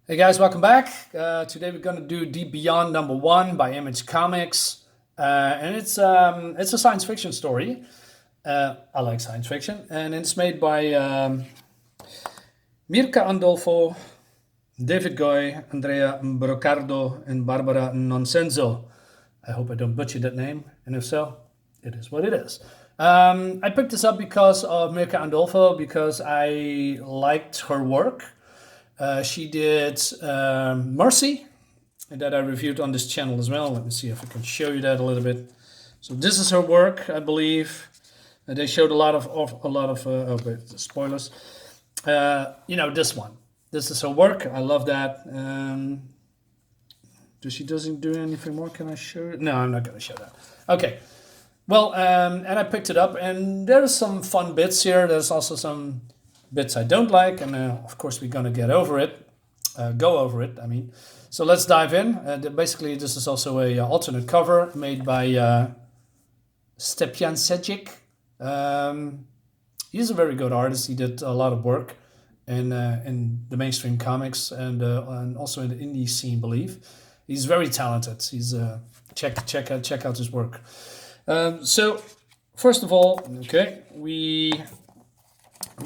Hey guys, welcome back. Today we're gonna do Deep Beyond #1 by Image Comics, and it's a science fiction story. I like science fiction, and it's made by Mirka Andolfo, David Goy, Andrea Brocardo, and Barbara Nonsenzo. I hope I don't butcher that name, and if so, it is what it is. I picked this up because of Mirka Andolfo because I liked her work. She did Mercy, that I reviewed on this channel as well. Let me see if I can show you that a little bit. So this is her work, I believe. They showed a lot of spoilers. This one. This is her work. I love that. She doesn't do anything more. Can I show it? No, I'm not going to show that. Okay. Well, and I picked it up, and there's some fun bits here. There's also some bits I don't like, and of course we're gonna go over it. I mean, so let's dive in. Basically, this is also a alternate cover made by Stepjan Sejic. He's a very good artist. He did a lot of work in the mainstream comics and also in the indie scene. I believe he's very talented. He's check out his work. So first of all, okay, we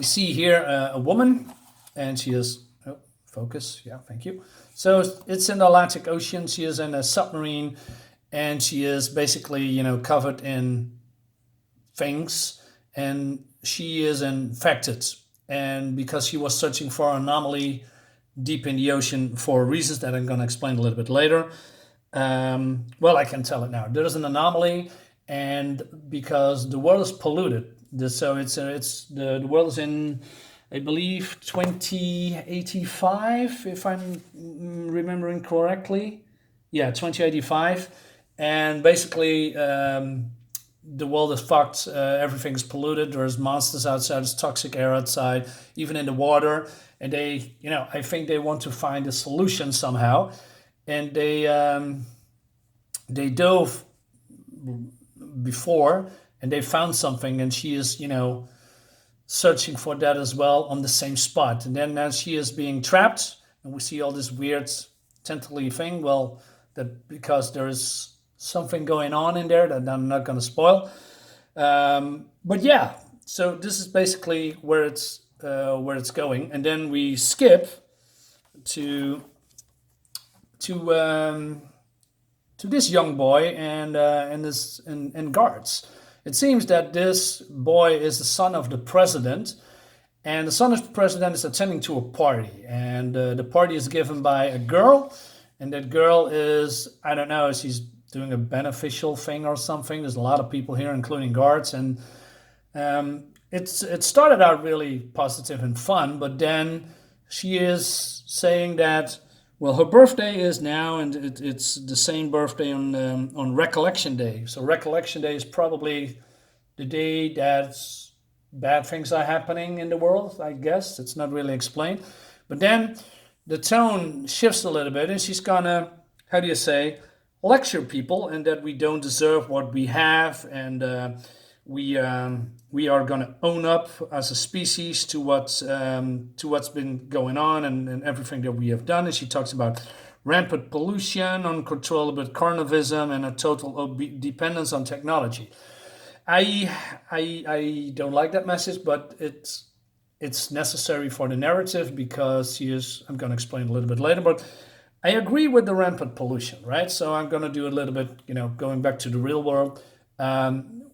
see here a woman, and she is, focus, yeah, thank you. So it's in the Atlantic Ocean. She is in a submarine, and she is basically, covered in things, and she is infected. And because she was searching for an anomaly deep in the ocean for reasons that I'm going to explain a little bit later, well, I can tell it now. There is an anomaly, and because the world is polluted. So it's the world is in, I believe, 2085, if I'm remembering correctly. Yeah, 2085, and basically the world is fucked. Everything's polluted. There's monsters outside. There's toxic air outside, even in the water. And they, I think they want to find a solution somehow, and they dove before. And they found something, and she is, searching for that as well on the same spot. And then as she is being trapped, and we see all this weird tentacly thing, well, that because there is something going on in there that I'm not going to spoil. But yeah, so this is basically where it's going, and then we skip to this young boy and guards. It seems that this boy is the son of the president, and the son of the president is attending to a party, and the party is given by a girl, and that girl is, I don't know, she's doing a beneficial thing or something. There's a lot of people here, including guards, and it started out really positive and fun, but then she is saying that, well, her birthday is now, and it's the same birthday on Recollection Day. So Recollection Day is probably the day that bad things are happening in the world, I guess. It's not really explained. But then the tone shifts a little bit, and she's gonna, how do you say, lecture people, and that we don't deserve what we have, and we are gonna own up as a species to what's been going on and everything that we have done. And she talks about rampant pollution, uncontrollable carnivism, and a total dependence on technology. I don't like that message, but it's necessary for the narrative because I'm going to explain a little bit later, but I agree with the rampant pollution, right? So I'm going to do a little bit, going back to the real world.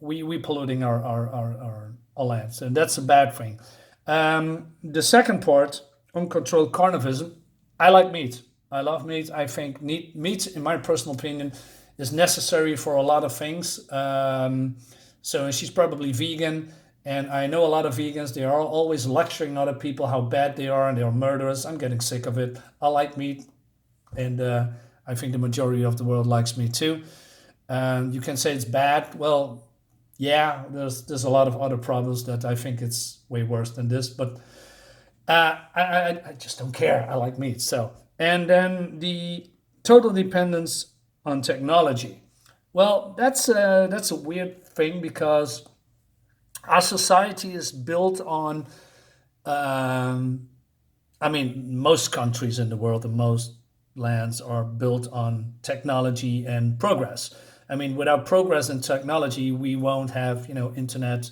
We polluting our lands, and that's a bad thing. The second part, uncontrolled carnivism. I like meat. I love meat. I think meat, in my personal opinion, is necessary for a lot of things. So she's probably vegan, and I know a lot of vegans. They are always lecturing other people how bad they are, and they are murderers. I'm getting sick of it. I like meat, and I think the majority of the world likes meat too. You can say it's bad. Well, yeah, there's a lot of other problems that I think it's way worse than this, but I just don't care. I like meat. So, and then the total dependence on technology. Well, that's a weird thing because our society is built on I mean, most countries in the world and most lands are built on technology and progress. I mean, without progress in technology, we won't have, internet,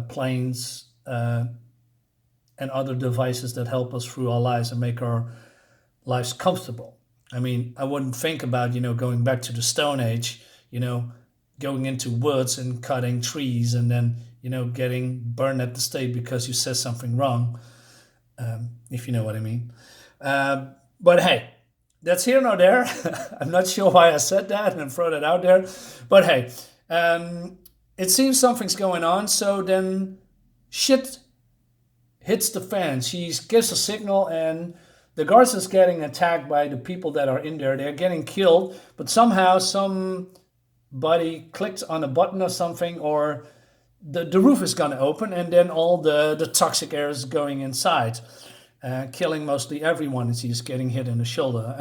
planes, and other devices that help us through our lives and make our lives comfortable. I mean, I wouldn't think about, going back to the Stone Age, you know, going into woods and cutting trees and then, getting burned at the stake because you said something wrong, if you know what I mean. But hey, that's here nor there. I'm not sure why I said that and throw that out there. But hey, it seems something's going on. So then shit hits the fan. She gives a signal, and the guards is getting attacked by the people that are in there. They're getting killed, but somehow somebody clicked on a button or something, or the roof is going to open, and then all the toxic air is going inside, killing mostly everyone as he's getting hit in the shoulder.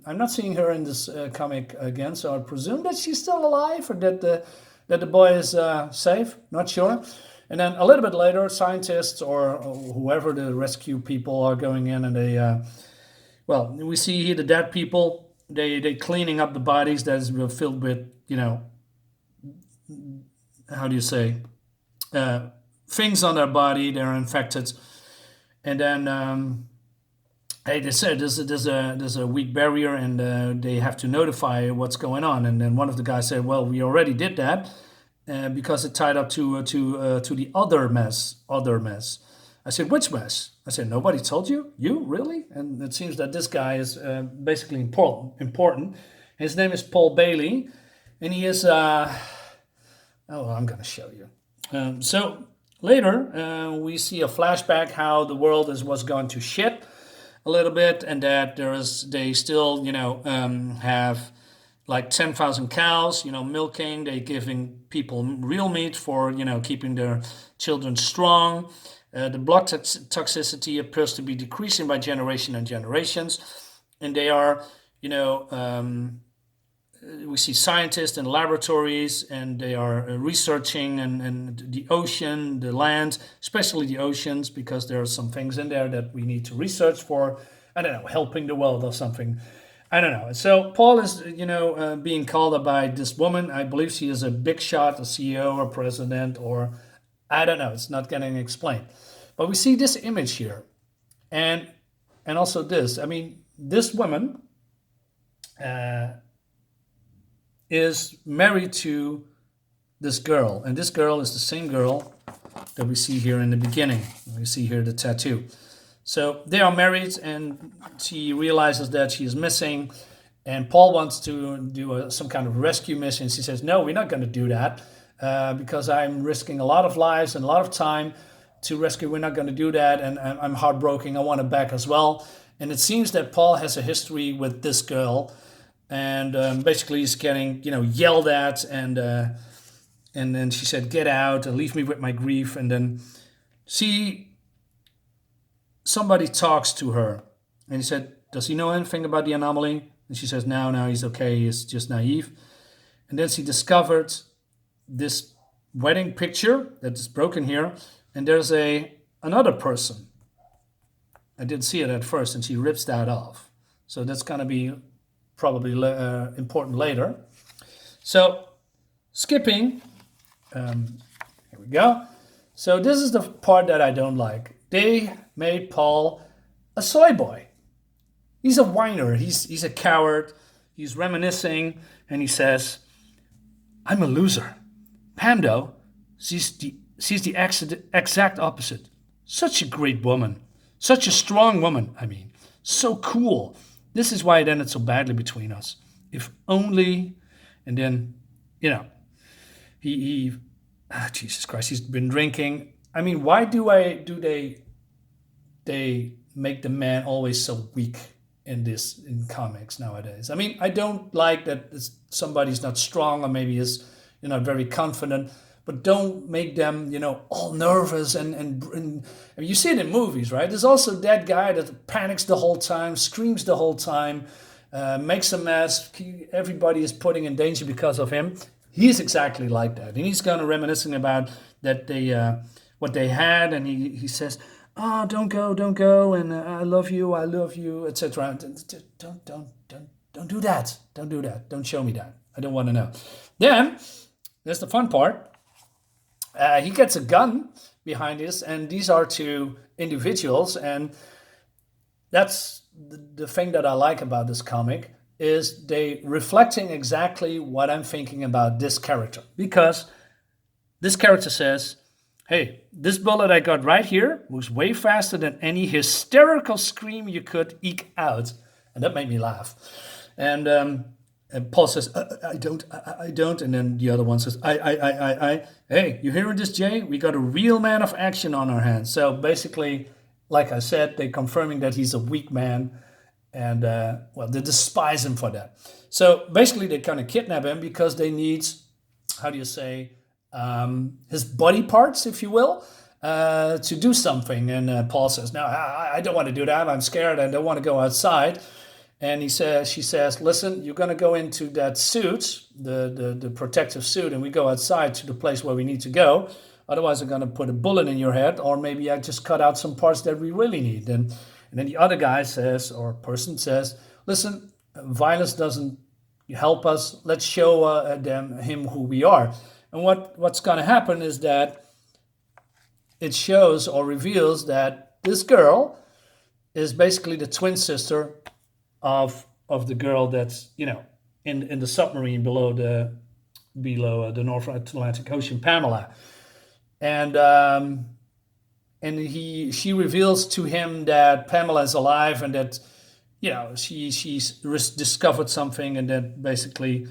I'm not seeing her in this comic again, so I presume that she's still alive, or that the boy is safe. Not sure. And then a little bit later, scientists or whoever the rescue people are going in, and we see here the dead people. They cleaning up the bodies that is filled with, how do you say, things on their body. They're infected, and then hey, they said there's a weak barrier, and they have to notify what's going on. And then one of the guys said, "Well, we already did that." Because it tied up to the other mess. Other mess. I said, which mess? I said, nobody told you? You really? And it seems that this guy is basically important. His name is Paul Bailey, and he is. I'm going to show you. So later we see a flashback how the world was going to shit a little bit, and that they still have like 10,000 cows, milking. They giving people real meat for, keeping their children strong. The blood toxicity appears to be decreasing by generation and generations. And they are, we see scientists in laboratories, and they are researching and the ocean, the land, especially the oceans, because there are some things in there that we need to research for, I don't know, helping the world or something. I don't know. So Paul is, being called up by this woman. I believe she is a big shot, a CEO or president, or I don't know. It's not getting explained. But we see this image here, and also this. I mean, this woman is married to this girl, and this girl is the same girl that we see here in the beginning. We see here the tattoo. So they are married, and she realizes that she is missing, and Paul wants to do some kind of rescue mission. She says, no, we're not going to do that because I'm risking a lot of lives and a lot of time to rescue. We're not going to do that, and I'm heartbroken. I want her back as well. And it seems that Paul has a history with this girl, and basically he's getting yelled at, and then she said, get out and leave me with my grief. And then somebody talks to her, and he said, does he know anything about the anomaly? And she says, no, he's okay, he's just naive. And then she discovered this wedding picture that is broken here, and there's another person. I didn't see it at first, and she rips that off. So that's going to be probably important later. So skipping, here we go. So this is the part that I don't like. They made Paul a soy boy. He's a whiner. He's a coward. He's reminiscing, and he says, I'm a loser. Pam, though, she's the exact opposite. Such a great woman. Such a strong woman, I mean. So cool. This is why it ended so badly between us. If only, and then, Jesus Christ, he's been drinking. I mean, why do they make the man always so weak in comics nowadays? I mean, I don't like that somebody's not strong, or maybe is very confident, but don't make them all nervous and I mean, you see it in movies, right? There's also that guy that panics the whole time, screams the whole time, makes a mess. Everybody is putting in danger because of him. He's exactly like that, and he's kind of reminiscing about that what they had, and he says, oh, don't go, and I love you, etc. Don't do that. Don't do that. Don't show me that. I don't want to know. Then there's the fun part. He gets a gun behind this, and these are two individuals, and that's the thing that I like about this comic is they reflecting exactly what I'm thinking about this character, because this character says, hey, this bullet I got right here moves way faster than any hysterical scream you could eke out. And that made me laugh. And Paul says, I don't. And then the other one says, I. Hey, you hearing this, Jay? We got a real man of action on our hands. So basically, like I said, they're confirming that he's a weak man. And, well, they despise him for that. So basically, they kind of kidnap him because they need, how do you say, his body parts, if you will, to do something. And Paul says, no, I don't want to do that. I'm scared. I don't want to go outside. And she says, listen, you're going to go into that suit, the protective suit, and we go outside to the place where we need to go. Otherwise, I'm going to put a bullet in your head, or maybe I just cut out some parts that we really need. And then the other guy says, or person says, listen, violence doesn't help us. Let's show him who we are. And what's going to happen is that it shows or reveals that this girl is basically the twin sister of the girl that's, you know, in the submarine below the North Atlantic Ocean, Pamela. And she reveals to him that Pamela is alive, and that, you know, she's discovered something, and that basically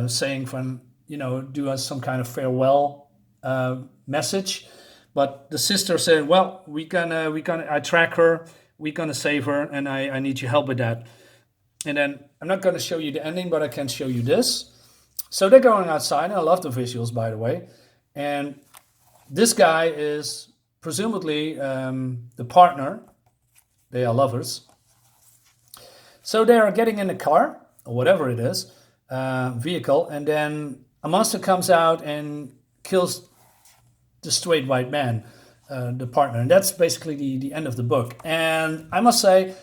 saying from, you know, do us some kind of farewell message. But the sister said, well, I track her, we're gonna save her, and I need your help with that. And then I'm not gonna show you the ending, but I can show you this. So they're going outside, and I love the visuals, by the way. And this guy is presumably the partner. They are lovers. So they are getting in the car, or whatever it is, vehicle, and then a monster comes out and kills the straight white man, the partner. And that's basically the end of the book. And I must say,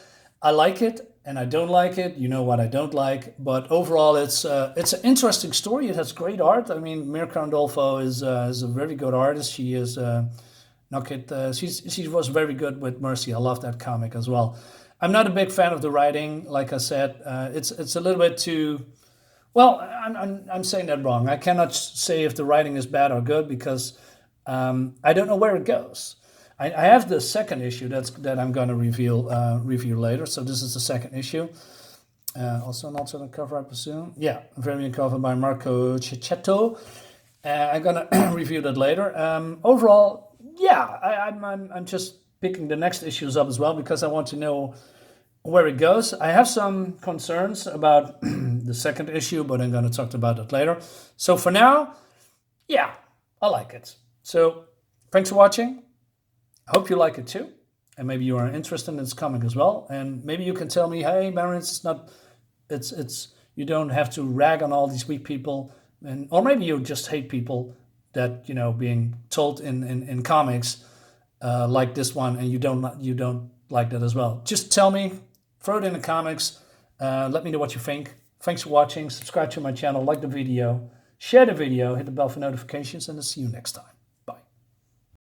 I like it and I don't like it. You know what I don't like. But overall, it's an interesting story. It has great art. I mean, Mirka Andolfo is a very good artist. She is she was very good with Mercy. I love that comic as well. I'm not a big fan of the writing. Like I said, it's a little bit too... Well, I'm saying that wrong. I cannot say if the writing is bad or good, because I don't know where it goes. I have the second issue that I'm going to review later. So this is the second issue. Also an alternate cover, I presume. Yeah, variant cover by Marco Cecchetto. I'm going to review that later. Overall, yeah, I'm just picking the next issues up as well, because I want to know where it goes. I have some concerns about the second issue, but I'm going to talk about that later. So for now, yeah, I like it. So thanks for watching. I hope you like it too. And maybe you are interested in this comic as well. And maybe you can tell me, hey, Marion, you don't have to rag on all these weak people. Or maybe you just hate people that, you know, being told in comics like this one, and you don't like that as well. Just tell me, throw it in the comics. Let me know what you think. Thanks for watching. Subscribe to my channel, like the video, share the video, hit the bell for notifications, and I'll see you next time.